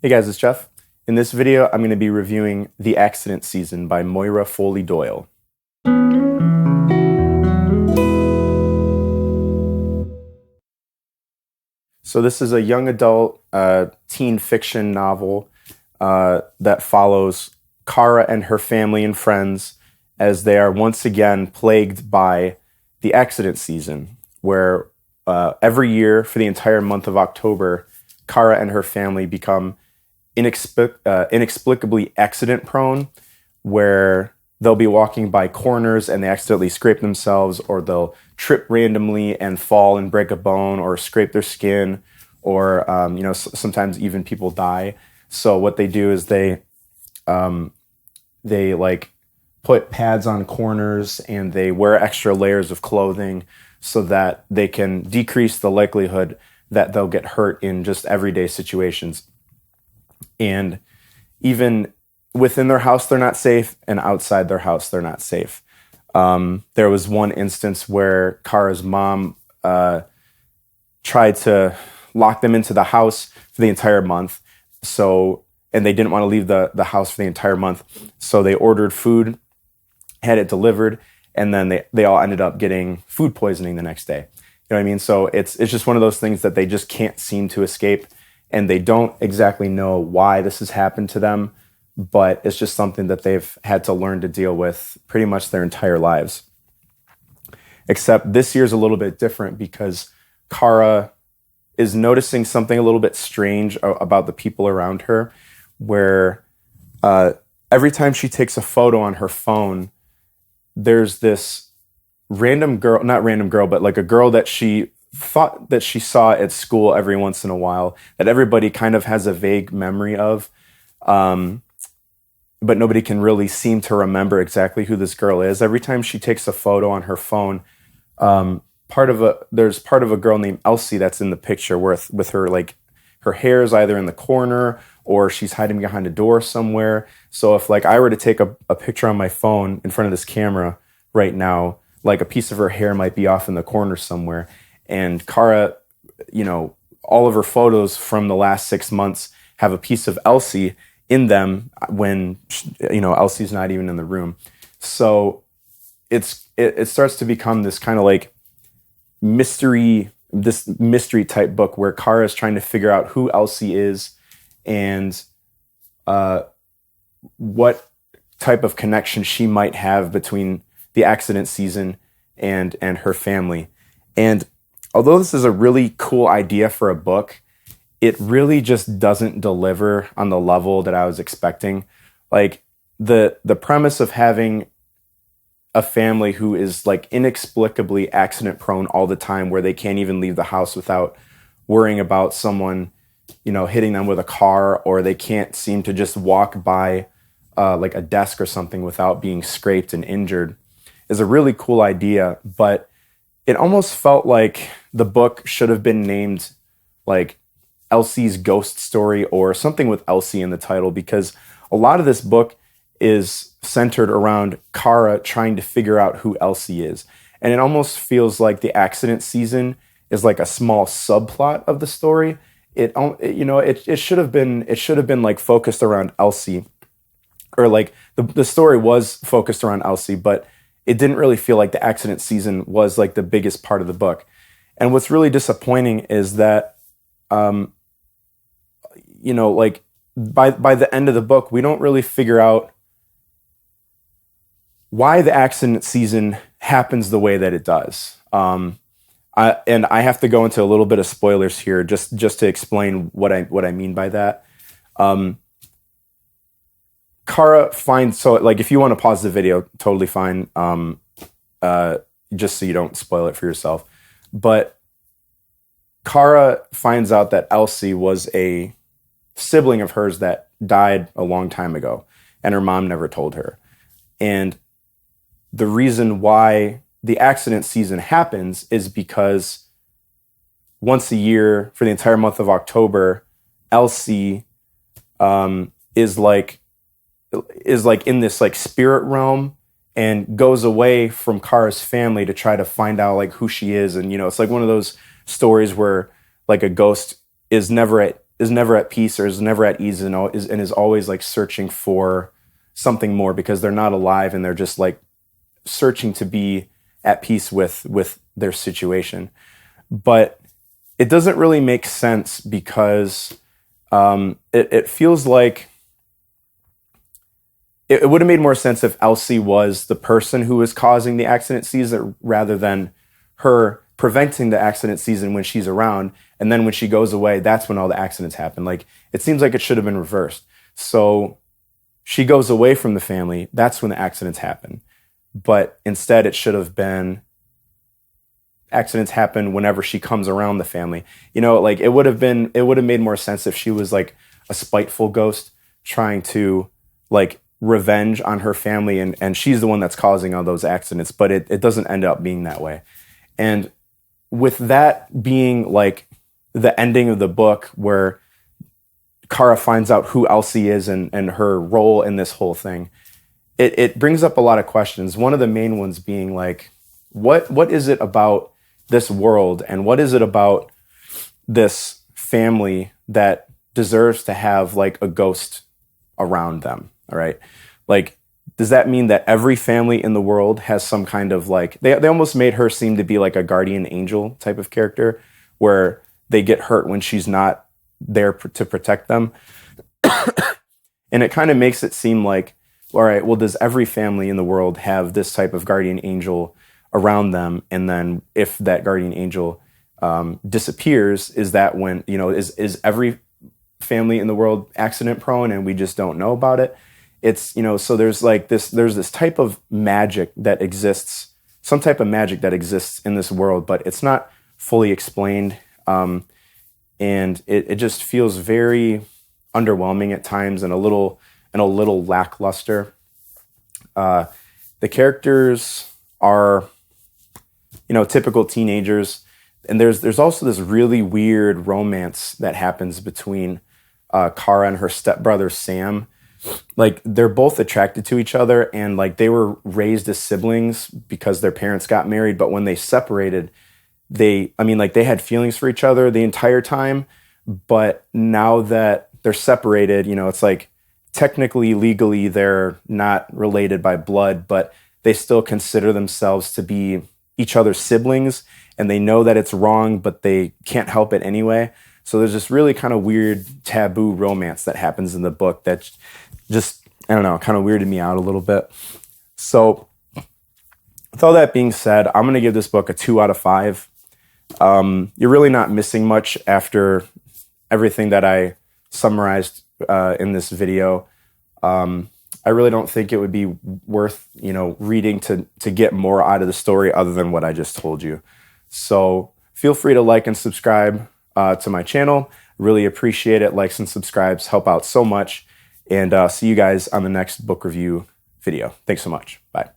Hey guys, it's Jeff. In this video, I'm going to be reviewing The Accident Season by Moira Fowley-Doyle. So this is a young adult teen fiction novel that follows Kara and her family and friends as they are once again plagued by the accident season, where every year for the entire month of October, Kara and her family become inexplicably accident prone, where they'll be walking by corners and they accidentally scrape themselves, or they'll trip randomly and fall and break a bone or scrape their skin, or sometimes even people die. So what they do is they put pads on corners and they wear extra layers of clothing so that they can decrease the likelihood that they'll get hurt in just everyday situations. And even within their house, they're not safe, and outside their house, they're not safe. There was one instance where Kara's mom tried to lock them into the house for the entire month. And they didn't want to leave the house for the entire month. So they ordered food, had it delivered, and then they all ended up getting food poisoning the next day. You know what I mean? So it's just one of those things that they just can't seem to escape. And they don't exactly know why this has happened to them, but it's just something that they've had to learn to deal with pretty much their entire lives. Except this year's a little bit different because Kara is noticing something a little bit strange about the people around her, where every time she takes a photo on her phone, there's this random girl, not random girl, but like a girl that she thought that she saw at school every once in a while, that everybody kind of has a vague memory of, but nobody can really seem to remember exactly who this girl is. Every time she takes a photo on her phone, there's part of a girl named Elsie that's in the picture with her, like, her hair is either in the corner or she's hiding behind a door somewhere. So if I were to take a picture on my phone in front of this camera right now, like a piece of her hair might be off in the corner somewhere. And Kara, all of her photos from the last 6 months have a piece of Elsie in them when, Elsie's not even in the room. So it starts to become this kind of like mystery type book where Kara is trying to figure out who Elsie is and what type of connection she might have between the accident season and her family. And although this is a really cool idea for a book, it really just doesn't deliver on the level that I was expecting. Like the premise of having a family who is like inexplicably accident prone all the time, where they can't even leave the house without worrying about someone, hitting them with a car, or they can't seem to just walk by like a desk or something without being scraped and injured, is a really cool idea. But it almost felt like the book should have been named like Elsie's Ghost Story or something with Elsie in the title, because a lot of this book is centered around Kara trying to figure out who Elsie is. And it almost feels like the accident season is like a small subplot of the story. It should have been like focused around Elsie, or like the story was focused around Elsie, but it didn't really feel like the accident season was like the biggest part of the book. And what's really disappointing is that, by the end of the book, we don't really figure out why the accident season happens the way that it does. And I have to go into a little bit of spoilers here just to explain what I mean by that. Kara finds, so like if you want to pause the video, totally fine. Just so you don't spoil it for yourself. But Kara finds out that Elsie was a sibling of hers that died a long time ago, and her mom never told her. And the reason why the accident season happens is because once a year for the entire month of October, Elsie is like in this like spirit realm and goes away from Kara's family to try to find out like who she is. And it's like one of those stories where like a ghost is never at is never at peace or is never at ease and is always like searching for something more because they're not alive and they're just like searching to be at peace with their situation. But it doesn't really make sense because it feels like it would have made more sense if Elsie was the person who was causing the accident season rather than her preventing the accident season when she's around. And then when she goes away, that's when all the accidents happen. Like, it seems like it should have been reversed. So she goes away from the family. That's when the accidents happen. But instead, it should have been accidents happen whenever she comes around the family. You know, like it would have made more sense if she was like a spiteful ghost trying to like revenge on her family and she's the one that's causing all those accidents, but it doesn't end up being that way. And with that being like the ending of the book where Kara finds out who Elsie is and her role in this whole thing, it brings up a lot of questions. One of the main ones being like, what is it about this world and what is it about this family that deserves to have like a ghost around them? All right. Like, does that mean that every family in the world has some kind of like, they almost made her seem to be like a guardian angel type of character where they get hurt when she's not there to protect them. And it kind of makes it seem like, all right, well, does every family in the world have this type of guardian angel around them? And then if that guardian angel disappears, is that when, you know, is every family in the world accident prone and we just don't know about it? It's, you know, so there's this type of magic that exists, some type of magic that exists in this world, but it's not fully explained. And it just feels very underwhelming at times and a little lackluster. The characters are, you know, typical teenagers. And there's also this really weird romance that happens between Kara and her stepbrother, Sam. Like, they're both attracted to each other and like they were raised as siblings because their parents got married. But when they separated, they had feelings for each other the entire time. But now that they're separated, you know, it's like technically, legally, they're not related by blood, but they still consider themselves to be each other's siblings. And they know that it's wrong, but they can't help it anyway. So there's this really kind of weird taboo romance that happens in the book that just, I don't know, kind of weirded me out a little bit. So with all that being said, I'm going to give this book a 2 out of 5. You're really not missing much after everything that I summarized in this video. I really don't think it would be worth, you know, reading to get more out of the story other than what I just told you. So feel free to like and subscribe to my channel. Really appreciate it. Likes and subscribes help out so much. And see you guys on the next book review video. Thanks so much. Bye.